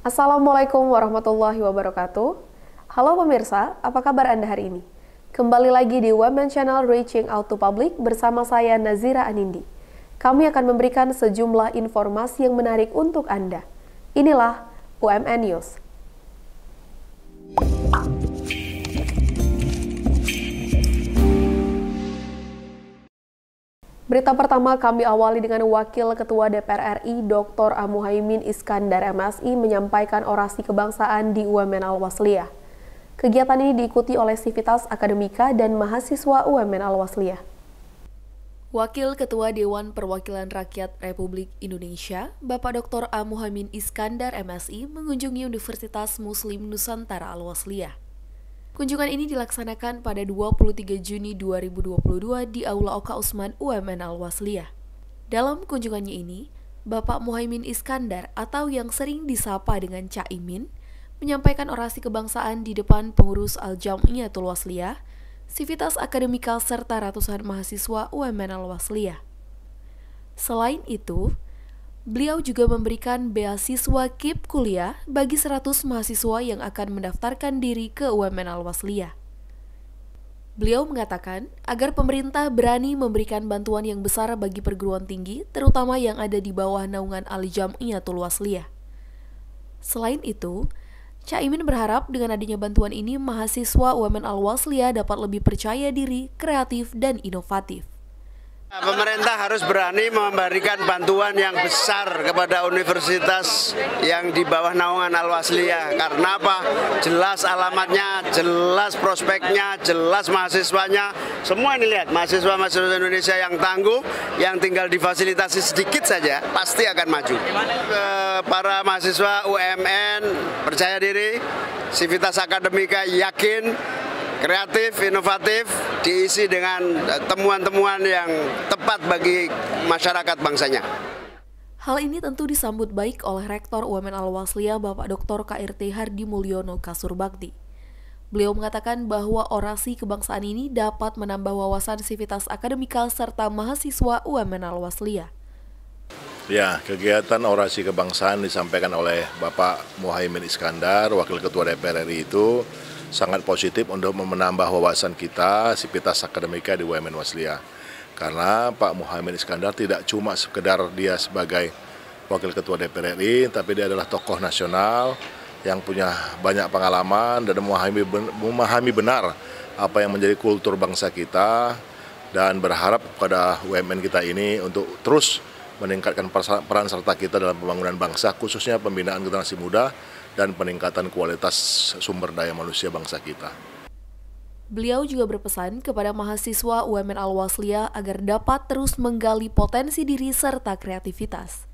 Assalamualaikum warahmatullahi wabarakatuh. Halo pemirsa, apa kabar Anda hari ini? Kembali lagi di Women Channel Reaching Out to Public bersama saya Nazira Anindi. Kami akan memberikan sejumlah informasi yang menarik untuk Anda. Inilah UMN News. Berita pertama kami awali dengan Wakil Ketua DPR RI Dr. Muhaimin Iskandar MSI menyampaikan orasi kebangsaan di UMN Al-Wasliyah. Kegiatan ini diikuti oleh sivitas akademika dan mahasiswa UMN Al-Wasliyah. Wakil Ketua Dewan Perwakilan Rakyat Republik Indonesia, Bapak Dr. Muhaimin Iskandar MSI mengunjungi Universitas Muslim Nusantara Al-Wasliyah. Kunjungan ini dilaksanakan pada 23 Juni 2022 di Aula Oka Usman UMN Al-Wasliyah. Dalam kunjungannya ini, Bapak Muhaimin Iskandar atau yang sering disapa dengan Cak Imin, menyampaikan orasi kebangsaan di depan pengurus Al-Jam'iyatul Wasliyah, sivitas akademika serta ratusan mahasiswa UMN Al-Wasliyah. Selain itu, beliau juga memberikan beasiswa KIP kuliah bagi 100 mahasiswa yang akan mendaftarkan diri ke UMN Al-Wasliyah. Beliau mengatakan agar pemerintah berani memberikan bantuan yang besar bagi perguruan tinggi, terutama yang ada di bawah naungan Al-Jam'iyatul Wasliyah. Selain itu, Cak Imin berharap dengan adanya bantuan ini, mahasiswa UMN Al-Wasliyah dapat lebih percaya diri, kreatif, dan inovatif. Pemerintah harus berani memberikan bantuan yang besar kepada universitas yang di bawah naungan Al-Wasliyah. Karena apa? Jelas alamatnya, jelas prospeknya, jelas mahasiswanya. Semua ini lihat, mahasiswa-mahasiswa Indonesia yang tangguh, yang tinggal difasilitasi sedikit saja, pasti akan maju. Para mahasiswa UMN percaya diri, sivitas akademika yakin, kreatif, inovatif, diisi dengan temuan-temuan yang tepat bagi masyarakat bangsanya. Hal ini tentu disambut baik oleh Rektor UMN Al-Wasliyah Bapak Dr. KRT Hardi Mulyono Kasurbakti. Beliau mengatakan bahwa orasi kebangsaan ini dapat menambah wawasan sivitas akademika serta mahasiswa UMN Al-Wasliyah. Ya, kegiatan orasi kebangsaan disampaikan oleh Bapak Muhaimin Iskandar, Wakil Ketua DPR RI itu sangat positif untuk menambah wawasan kita, sivitas akademika di UMN Wasliyah. Karena Pak Muhaimin Iskandar tidak cuma sekedar dia sebagai Wakil Ketua DPR RI, tapi dia adalah tokoh nasional yang punya banyak pengalaman dan memahami benar apa yang menjadi kultur bangsa kita, dan berharap pada UMN kita ini untuk terus meningkatkan peran serta kita dalam pembangunan bangsa, khususnya pembinaan generasi muda dan peningkatan kualitas sumber daya manusia bangsa kita. Beliau juga berpesan kepada mahasiswa UMN Al-Wasliyah agar dapat terus menggali potensi diri serta kreativitas.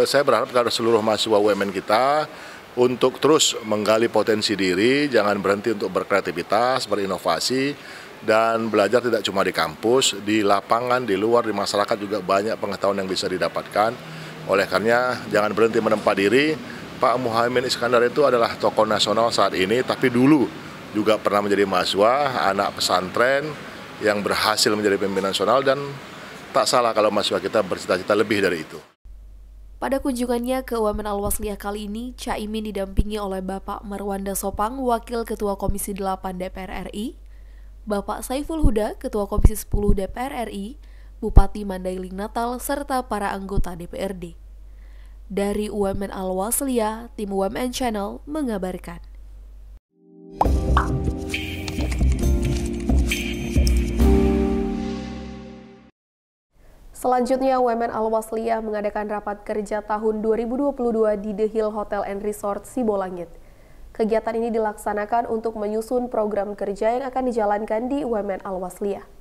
Saya berharap kepada seluruh mahasiswa UMN kita untuk terus menggali potensi diri, jangan berhenti untuk berkreativitas, berinovasi, dan belajar tidak cuma di kampus, di lapangan, di luar, di masyarakat juga banyak pengetahuan yang bisa didapatkan. Oleh karenanya, jangan berhenti menempa diri. Pak Muhaimin Iskandar itu adalah tokoh nasional saat ini, tapi dulu juga pernah menjadi mahasiswa, anak pesantren yang berhasil menjadi pemimpin nasional, dan tak salah kalau mahasiswa kita bercita-cita lebih dari itu. Pada kunjungannya ke UMN Al-Wasliyah kali ini, Cak Imin didampingi oleh Bapak Marwanda Sopang, Wakil Ketua Komisi 8 DPR RI, Bapak Saiful Huda, Ketua Komisi 10 DPR RI, Bupati Mandailing Natal, serta para anggota DPRD. Dari UMN Al-Wasliyah, tim UMN Channel mengabarkan. Selanjutnya, UMN Al-Wasliyah mengadakan rapat kerja tahun 2022 di The Hill Hotel and Resort Sibolangit. Kegiatan ini dilaksanakan untuk menyusun program kerja yang akan dijalankan di UMN Al-Wasliyah.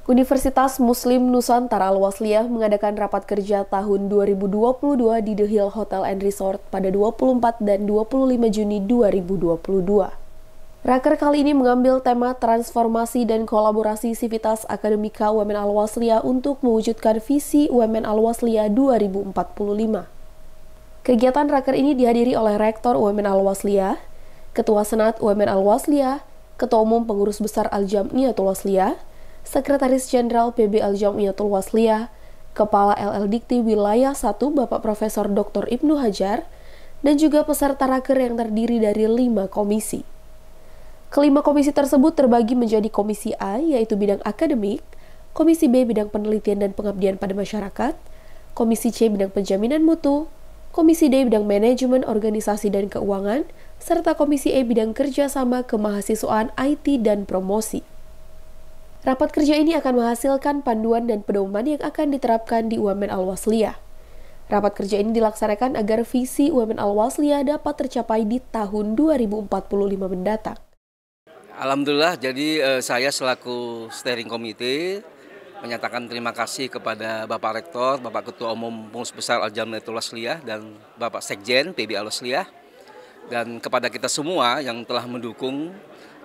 Universitas Muslim Nusantara Al-Wasliyah mengadakan rapat kerja tahun 2022 di The Hill Hotel and Resort pada 24 dan 25 Juni 2022. Raker kali ini mengambil tema transformasi dan kolaborasi sivitas akademika UMN Al-Wasliyah untuk mewujudkan visi UMN Al-Wasliyah 2045. Kegiatan raker ini dihadiri oleh Rektor UMN Al-Wasliyah, Ketua Senat UMN Al-Wasliyah, Ketua Umum Pengurus Besar Al-Jam'iyatul Wasliyah, Sekretaris Jenderal PB Al-Jam'iyatul Wasliyah, Kepala LL Dikti Wilayah 1 Bapak Profesor Dr. Ibnu Hajar, dan juga peserta raker yang terdiri dari 5 komisi. Kelima komisi tersebut terbagi menjadi Komisi A, yaitu bidang akademik, Komisi B bidang penelitian dan pengabdian pada masyarakat, Komisi C bidang penjaminan mutu, Komisi D bidang manajemen organisasi dan keuangan, serta Komisi E bidang kerjasama kemahasiswaan IT dan promosi. Rapat kerja ini akan menghasilkan panduan dan pedoman yang akan diterapkan di UMN Al-Wasliyah. Rapat kerja ini dilaksanakan agar visi UMN Al-Wasliyah dapat tercapai di tahun 2045 mendatang. Alhamdulillah, jadi saya selaku steering committee menyatakan terima kasih kepada Bapak Rektor, Bapak Ketua Umum Pengurus Besar Al-Jamiatul Wasliyah dan Bapak Sekjen PB Al-Wasliyah, dan kepada kita semua yang telah mendukung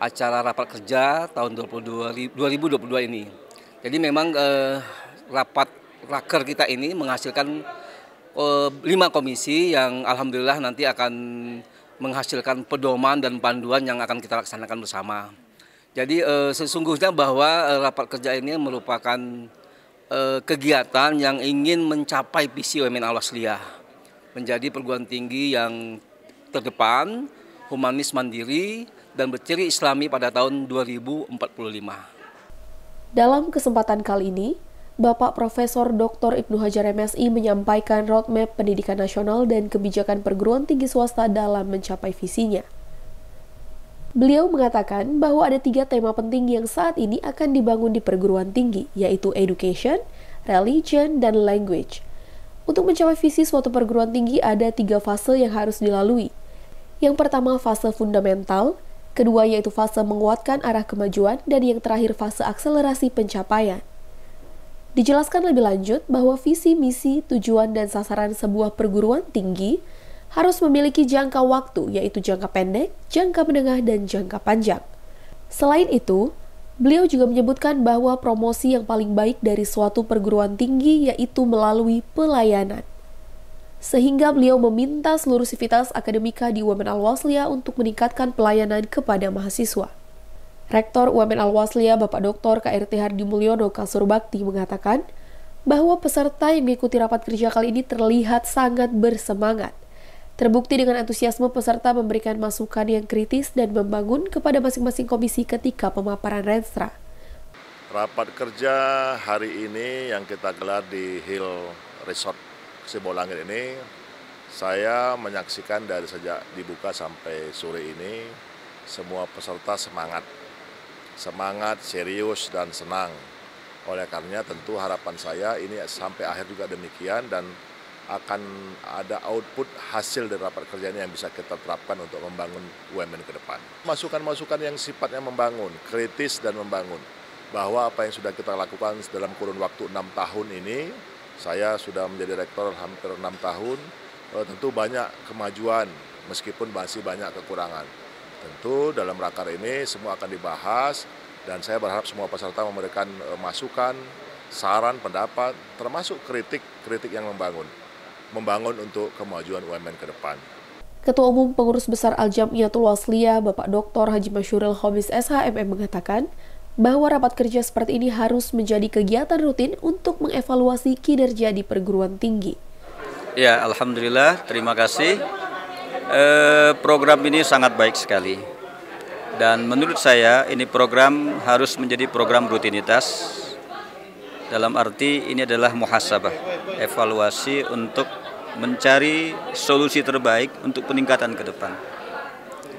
acara rapat kerja tahun 2022 ini. Jadi memang rapat raker kita ini menghasilkan 5 komisi yang alhamdulillah nanti akan menghasilkan pedoman dan panduan yang akan kita laksanakan bersama. Jadi sesungguhnya bahwa rapat kerja ini merupakan kegiatan yang ingin mencapai visi UMN Al-Wasliyah, menjadi perguruan tinggi yang terdepan, humanis mandiri, dan berciri Islami pada tahun 2045. Dalam kesempatan kali ini, Bapak Profesor Dr. Ibnu Hajar MSI menyampaikan roadmap pendidikan nasional dan kebijakan perguruan tinggi swasta dalam mencapai visinya. Beliau mengatakan bahwa ada 3 tema penting yang saat ini akan dibangun di perguruan tinggi, yaitu education, religion, dan language. Untuk mencapai visi suatu perguruan tinggi ada 3 fase yang harus dilalui. Yang pertama fase fundamental, kedua yaitu fase menguatkan arah kemajuan, dan yang terakhir fase akselerasi pencapaian. Dijelaskan lebih lanjut bahwa visi, misi, tujuan, dan sasaran sebuah perguruan tinggi harus memiliki jangka waktu, yaitu jangka pendek, jangka menengah, dan jangka panjang. Selain itu, beliau juga menyebutkan bahwa promosi yang paling baik dari suatu perguruan tinggi yaitu melalui pelayanan. Sehingga beliau meminta seluruh sivitas akademika di UMN Al-Wasliyah untuk meningkatkan pelayanan kepada mahasiswa. Rektor UMN Al-Wasliyah Bapak Dr. KRT Hardi Mulyono Kasurbakti mengatakan bahwa peserta yang mengikuti rapat kerja kali ini terlihat sangat bersemangat. Terbukti dengan antusiasme peserta memberikan masukan yang kritis dan membangun kepada masing-masing komisi ketika pemaparan Renstra. Rapat kerja hari ini yang kita gelar di Hill Resort Sibolangit ini, saya menyaksikan dari sejak dibuka sampai sore ini, semua peserta semangat, serius, dan senang. Oleh karenanya tentu harapan saya ini sampai akhir juga demikian, dan akan ada output hasil dari rapat kerja ini yang bisa kita terapkan untuk membangun UMN ke depan. Masukan-masukan yang sifatnya membangun, kritis dan membangun, bahwa apa yang sudah kita lakukan dalam kurun waktu 6 tahun ini, saya sudah menjadi rektor hampir 6 tahun, tentu banyak kemajuan meskipun masih banyak kekurangan. Tentu dalam raker ini semua akan dibahas, dan saya berharap semua peserta memberikan masukan, saran, pendapat, termasuk kritik yang membangun untuk kemajuan UMN ke depan. Ketua Umum Pengurus Besar Al-Jamiatul Wasliyah Bapak Dr. Haji Masyuril Khomis SHMM mengatakan bahwa rapat kerja seperti ini harus menjadi kegiatan rutin untuk mengevaluasi kinerja di perguruan tinggi. Ya, alhamdulillah, terima kasih. Program ini sangat baik sekali. Dan menurut saya ini program harus menjadi program rutinitas. Dalam arti ini adalah muhasabah, evaluasi untuk mencari solusi terbaik untuk peningkatan ke depan.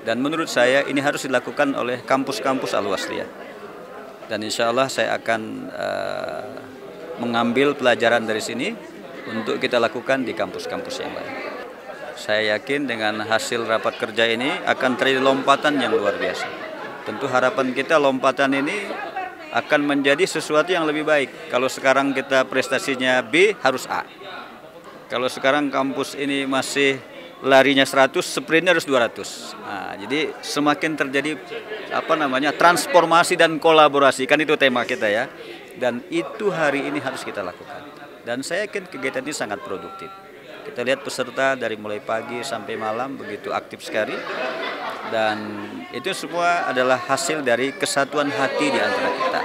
Dan menurut saya ini harus dilakukan oleh kampus-kampus Al-Wasliyah. Dan insya Allah saya akan mengambil pelajaran dari sini untuk kita lakukan di kampus-kampus yang lain. Saya yakin dengan hasil rapat kerja ini akan terjadi lompatan yang luar biasa. Tentu harapan kita lompatan ini akan menjadi sesuatu yang lebih baik. Kalau sekarang kita prestasinya B, harus A. Kalau sekarang kampus ini masih larinya 100, sprintnya harus 200. Nah, jadi semakin terjadi transformasi dan kolaborasi, kan itu tema kita ya. Dan itu hari ini harus kita lakukan. Dan saya yakin kegiatan ini sangat produktif. Kita lihat peserta dari mulai pagi sampai malam begitu aktif sekali. Dan itu semua adalah hasil dari kesatuan hati di antara kita.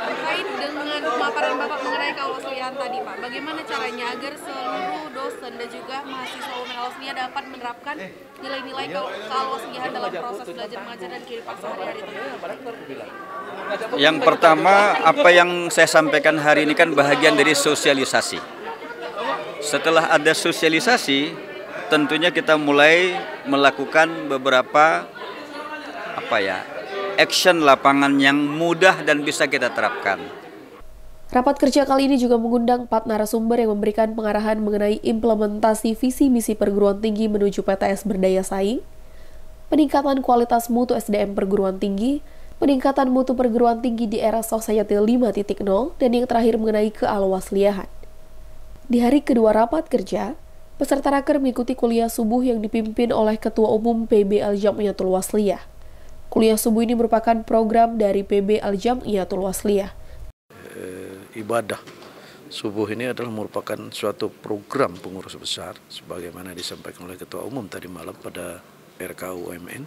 Terkait dengan pemaparan Bapak mengenai Al-Wasliyah pelatihan tadi Pak, bagaimana caranya agar seluruh dosen dan juga mahasiswa UMN Alwaslia dapat menerapkan nilai-nilai kealwasliahan dalam proses belajar mengajar dan kehidupan sehari-hari? Yang pertama, apa yang saya sampaikan hari ini kan bahagian dari sosialisasi. Setelah ada sosialisasi, tentunya kita mulai melakukan beberapa action lapangan yang mudah dan bisa kita terapkan. Rapat kerja kali ini juga mengundang 4 narasumber yang memberikan pengarahan mengenai implementasi visi misi perguruan tinggi menuju PTS berdaya saing, peningkatan kualitas mutu SDM perguruan tinggi, peningkatan mutu perguruan tinggi di era Society 5.0, dan yang terakhir mengenai kealwasliahan. Di hari kedua rapat kerja, peserta raker mengikuti kuliah subuh yang dipimpin oleh Ketua Umum PB Al-Jam'iyatul Wasliyah. Kuliah subuh ini merupakan program dari PB Al-Jam'iyatul Wasliyah. Ibadah subuh ini adalah merupakan suatu program pengurus besar sebagaimana disampaikan oleh Ketua Umum tadi malam pada RKU UMN.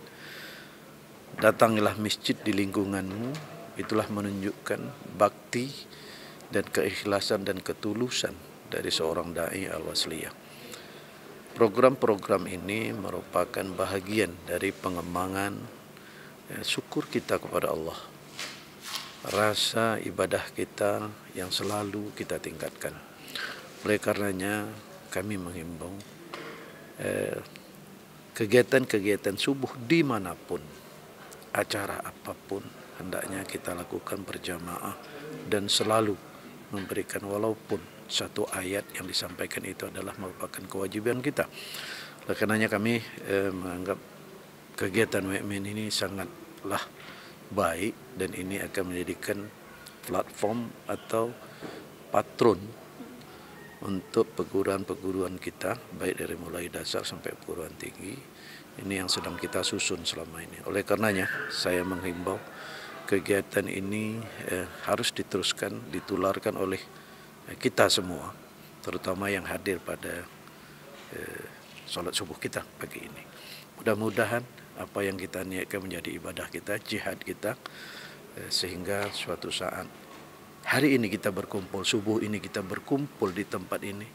Datangilah masjid di lingkunganmu, itulah menunjukkan bakti dan keikhlasan dan ketulusan dari seorang dai Al-Wasliyah. Program-program ini merupakan bahagian dari pengembangan syukur kita kepada Allah. Rasa ibadah kita yang selalu kita tingkatkan. Oleh karenanya kami menghimbau kegiatan-kegiatan subuh dimanapun, acara apapun hendaknya kita lakukan berjamaah dan selalu memberikan walaupun satu ayat yang disampaikan itu adalah merupakan kewajiban kita. Oleh karenanya kami menganggap kegiatan UMN ini sangatlah baik dan ini akan menjadikan platform atau patron untuk perguruan-perguruan kita baik dari mulai dasar sampai perguruan tinggi. Ini yang sedang kita susun selama ini. Oleh karenanya saya menghimbau kegiatan ini harus diteruskan, ditularkan oleh kita semua, terutama yang hadir pada sholat subuh kita pagi ini. Mudah-mudahan apa yang kita niatkan menjadi ibadah kita, jihad kita, sehingga suatu saat hari ini kita berkumpul, subuh ini kita berkumpul di tempat ini,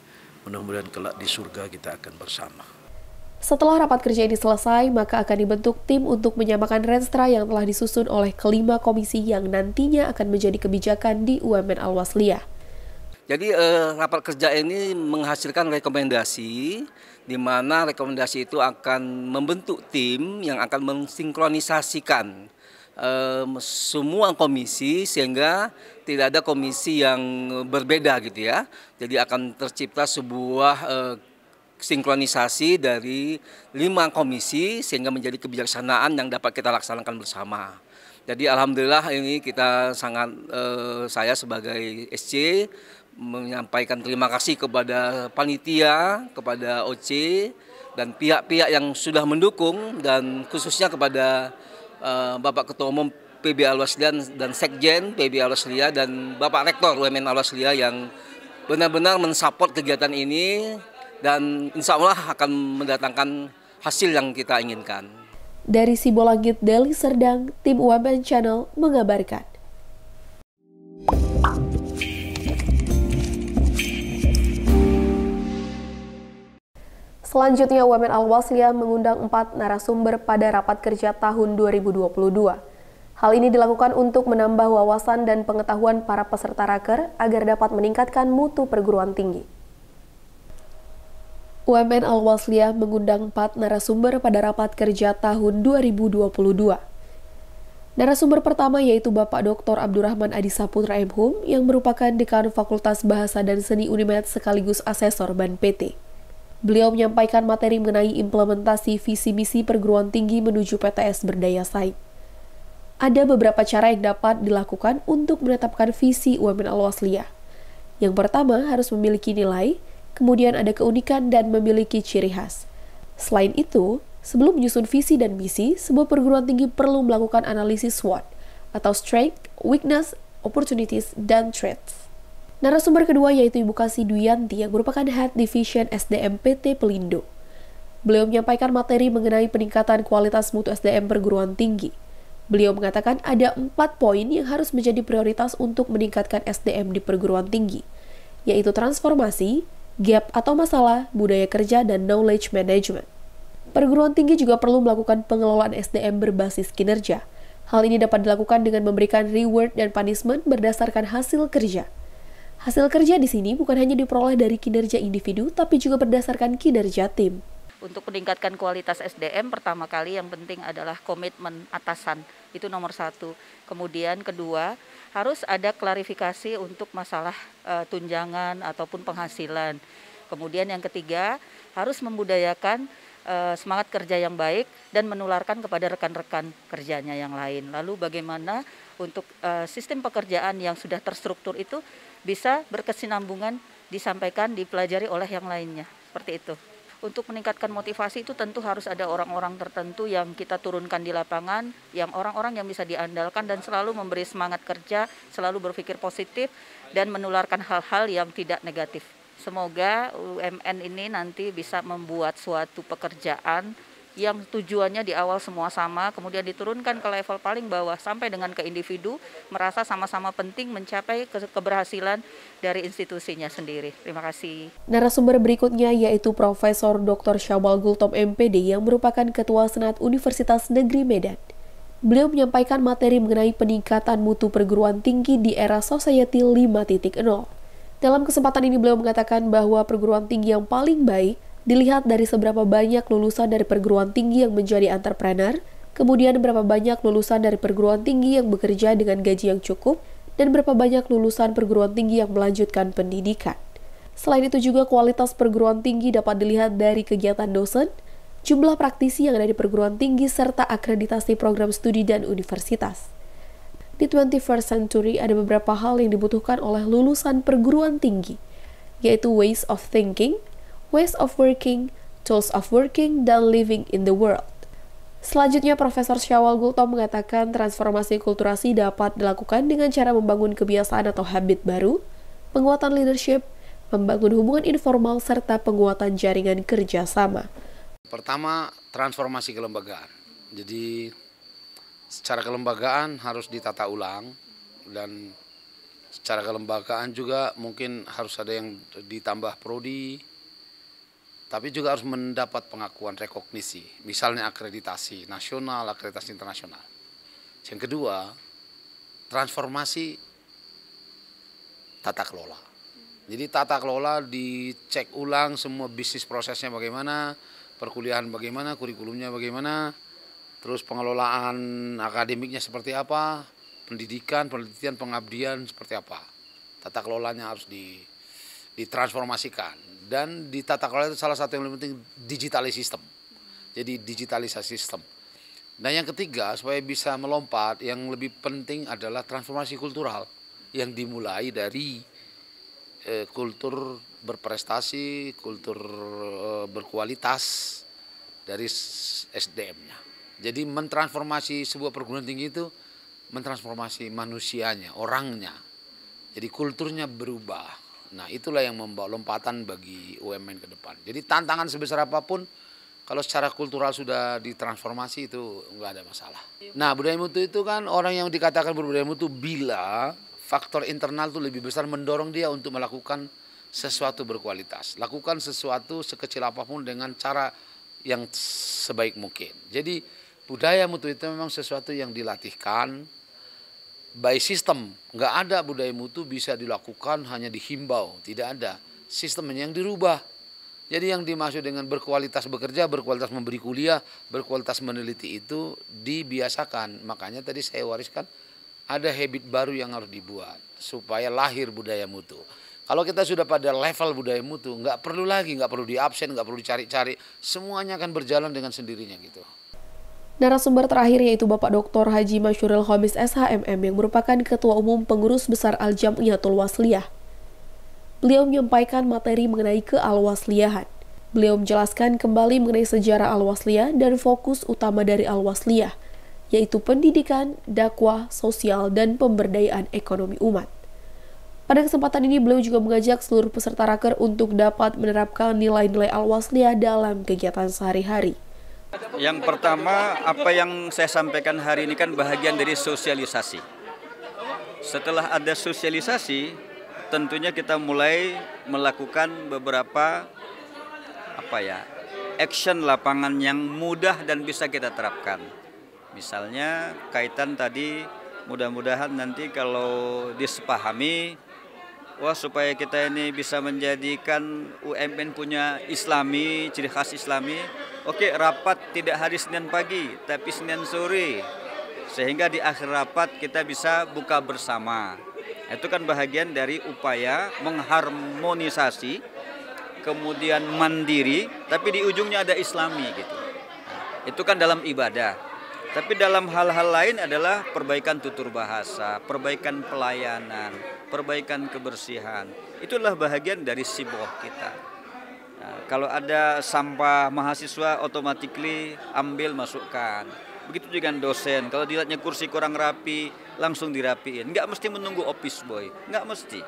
mudah-mudahan kelak di surga kita akan bersama. Setelah rapat kerja ini selesai, maka akan dibentuk tim untuk menyamakan renstra yang telah disusun oleh kelima komisi yang nantinya akan menjadi kebijakan di UMN Al-Wasliyah. Jadi rapat kerja ini menghasilkan rekomendasi, di mana rekomendasi itu akan membentuk tim yang akan mensinkronisasikan semua komisi sehingga tidak ada komisi yang berbeda gitu ya. Jadi akan tercipta sebuah sinkronisasi dari 5 komisi sehingga menjadi kebijaksanaan yang dapat kita laksanakan bersama. Jadi alhamdulillah ini kita sangat saya sebagai SC menyampaikan terima kasih kepada panitia, kepada OC dan pihak-pihak yang sudah mendukung dan khususnya kepada Bapak Ketua Umum PB Al-Wasliyah dan Sekjen PB Al-Wasliyah dan Bapak Rektor UMN Al-Wasliyah yang benar-benar mensupport kegiatan ini dan insya Allah akan mendatangkan hasil yang kita inginkan. Dari Sibolangit, Deli Serdang, tim UMN Channel mengabarkan. Selanjutnya, UMN Al-Wasliyah mengundang 4 narasumber pada rapat kerja tahun 2022. Hal ini dilakukan untuk menambah wawasan dan pengetahuan para peserta raker agar dapat meningkatkan mutu perguruan tinggi. UMN Al-Wasliyah mengundang 4 narasumber pada rapat kerja tahun 2022. Narasumber pertama yaitu Bapak Dr. Abdurrahman Adi Saputra MHum yang merupakan Dekan Fakultas Bahasa dan Seni Unimed sekaligus asesor BAN PT. Beliau menyampaikan materi mengenai implementasi visi misi perguruan tinggi menuju PTS berdaya saing. Ada beberapa cara yang dapat dilakukan untuk menetapkan visi UMN Al-Wasliyah. Yang pertama harus memiliki nilai, kemudian ada keunikan dan memiliki ciri khas. Selain itu, sebelum menyusun visi dan misi, sebuah perguruan tinggi perlu melakukan analisis SWOT atau Strength, Weakness, Opportunities, dan Threats. Narasumber kedua yaitu Ibu Kasih Duyanti yang merupakan Head Division SDM PT Pelindo. Beliau menyampaikan materi mengenai peningkatan kualitas mutu SDM perguruan tinggi. Beliau mengatakan ada 4 poin yang harus menjadi prioritas untuk meningkatkan SDM di perguruan tinggi. yaitu transformasi, gap atau masalah, budaya kerja, dan knowledge management. Perguruan tinggi juga perlu melakukan pengelolaan SDM berbasis kinerja. Hal ini dapat dilakukan dengan memberikan reward dan punishment berdasarkan hasil kerja. Hasil kerja di sini bukan hanya diperoleh dari kinerja individu, tapi juga berdasarkan kinerja tim. Untuk meningkatkan kualitas SDM, pertama kali yang penting adalah komitmen atasan, itu nomor 1. Kemudian kedua, harus ada klarifikasi untuk masalah tunjangan ataupun penghasilan. Kemudian yang ketiga, harus membudayakan semangat kerja yang baik dan menularkan kepada rekan-rekan kerjanya yang lain. Lalu bagaimana untuk sistem pekerjaan yang sudah terstruktur itu bisa berkesinambungan, disampaikan, dipelajari oleh yang lainnya, seperti itu. Untuk meningkatkan motivasi itu tentu harus ada orang-orang tertentu yang kita turunkan di lapangan, yang orang-orang yang bisa diandalkan dan selalu memberi semangat kerja, selalu berpikir positif dan menularkan hal-hal yang tidak negatif. Semoga UMN ini nanti bisa membuat suatu pekerjaan yang tujuannya di awal semua sama, kemudian diturunkan ke level paling bawah sampai dengan ke individu, merasa sama-sama penting mencapai keberhasilan dari institusinya sendiri. Terima kasih. Narasumber berikutnya yaitu Profesor Dr. Syawal Gultom MPD yang merupakan Ketua Senat Universitas Negeri Medan. Beliau menyampaikan materi mengenai peningkatan mutu perguruan tinggi di era Society 5.0. Dalam kesempatan ini beliau mengatakan bahwa perguruan tinggi yang paling baik dilihat dari seberapa banyak lulusan dari perguruan tinggi yang menjadi entrepreneur, kemudian berapa banyak lulusan dari perguruan tinggi yang bekerja dengan gaji yang cukup, dan berapa banyak lulusan perguruan tinggi yang melanjutkan pendidikan. Selain itu juga kualitas perguruan tinggi dapat dilihat dari kegiatan dosen, jumlah praktisi yang ada di perguruan tinggi, serta akreditasi program studi dan universitas. Di 21st century ada beberapa hal yang dibutuhkan oleh lulusan perguruan tinggi, yaitu ways of thinking, ways of working, tools of working, dan living in the world. Selanjutnya, Profesor Syawal Gultom mengatakan transformasi kulturasi dapat dilakukan dengan cara membangun kebiasaan atau habit baru, penguatan leadership, membangun hubungan informal, serta penguatan jaringan kerjasama. Pertama, transformasi kelembagaan. Jadi, secara kelembagaan harus ditata ulang, dan secara kelembagaan juga mungkin harus ada yang ditambah prodi, tapi juga harus mendapat pengakuan rekognisi, misalnya akreditasi nasional, akreditasi internasional. Yang kedua, transformasi tata kelola. Jadi tata kelola dicek ulang semua bisnis prosesnya bagaimana, perkuliahan bagaimana, kurikulumnya bagaimana, terus pengelolaan akademiknya seperti apa, pendidikan, penelitian, pengabdian seperti apa. Tata kelolanya harus ditransformasikan. Dan di tata kelola itu salah satu yang lebih penting digitalisasi sistem. Jadi digitalisasi sistem. Dan yang ketiga, supaya bisa melompat, yang lebih penting adalah transformasi kultural yang dimulai dari kultur berprestasi, kultur berkualitas dari SDM-nya. Jadi mentransformasi sebuah perguruan tinggi itu mentransformasi manusianya, orangnya. Jadi kulturnya berubah. Nah, itulah yang membawa lompatan bagi UMN ke depan. Jadi tantangan sebesar apapun, kalau secara kultural sudah ditransformasi itu nggak ada masalah. Nah, budaya mutu itu kan orang yang dikatakan berbudaya mutu bila faktor internal itu lebih besar mendorong dia untuk melakukan sesuatu berkualitas. Lakukan sesuatu sekecil apapun dengan cara yang sebaik mungkin. Jadi budaya mutu itu memang sesuatu yang dilatihkan by system. Nggak ada budaya mutu bisa dilakukan hanya dihimbau, tidak ada. Sistem yang dirubah. Jadi yang dimaksud dengan berkualitas bekerja, berkualitas memberi kuliah, berkualitas meneliti itu dibiasakan. Makanya tadi saya wariskan ada habit baru yang harus dibuat supaya lahir budaya mutu. Kalau kita sudah pada level budaya mutu, nggak perlu di absen, nggak perlu dicari-cari, semuanya akan berjalan dengan sendirinya gitu. Narasumber terakhir yaitu Bapak Dr. Haji Masyuril Khomis SHMM yang merupakan Ketua Umum Pengurus Besar Al-Jam'iyatul Wasliyah. Beliau menyampaikan materi mengenai kealwasliyahan. Beliau menjelaskan kembali mengenai sejarah Al-Wasliyah dan fokus utama dari Al-Wasliyah, yaitu pendidikan, dakwah, sosial, dan pemberdayaan ekonomi umat. Pada kesempatan ini beliau juga mengajak seluruh peserta raker untuk dapat menerapkan nilai-nilai Al-Wasliyah dalam kegiatan sehari-hari. Yang pertama, apa yang saya sampaikan hari ini kan bahagian dari sosialisasi. Setelah ada sosialisasi, tentunya kita mulai melakukan beberapa action lapangan yang mudah dan bisa kita terapkan. Misalnya kaitan tadi, mudah-mudahan nanti kalau disepahami, supaya kita ini bisa menjadikan UMN punya Islami, ciri khas Islami. Oke, rapat tidak hari Senin pagi, tapi Senin sore. Sehingga di akhir rapat kita bisa buka bersama. Itu kan bahagian dari upaya mengharmonisasi, kemudian mandiri, tapi di ujungnya ada Islami gitu. Nah, itu kan dalam ibadah. Tapi dalam hal-hal lain adalah perbaikan tutur bahasa, perbaikan pelayanan, perbaikan kebersihan. Itulah bahagian dari siboh kita. Nah, kalau ada sampah mahasiswa, automatically ambil, masukkan. Begitu juga dosen, kalau dilihatnya kursi kurang rapi, langsung dirapiin. Nggak mesti menunggu office boy, nggak mesti.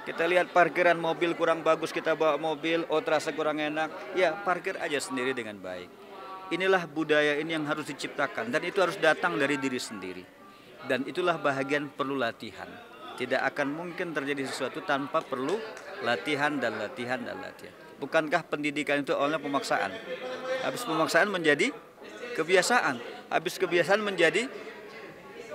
Kita lihat parkiran mobil kurang bagus, kita bawa mobil, terasa kurang enak, ya parkir aja sendiri dengan baik. Inilah budaya ini yang harus diciptakan, dan itu harus datang dari diri sendiri. Dan itulah bahagian perlu latihan. Tidak akan mungkin terjadi sesuatu tanpa perlu latihan dan latihan dan latihan. Bukankah pendidikan itu awalnya pemaksaan? Habis pemaksaan menjadi kebiasaan. Habis kebiasaan menjadi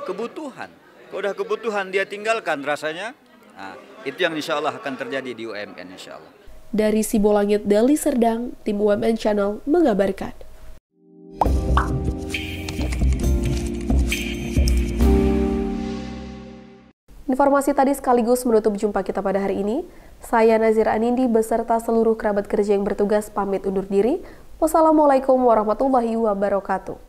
kebutuhan. Kalau udah kebutuhan dia tinggalkan rasanya. Nah, itu yang insya Allah akan terjadi di UMN insya Allah. Dari Sibolangit, Deli Serdang, tim UMN Channel mengabarkan. Informasi tadi sekaligus menutup jumpa kita pada hari ini. Saya Nazira Anindi beserta seluruh kerabat kerja yang bertugas pamit undur diri. Wassalamualaikum warahmatullahi wabarakatuh.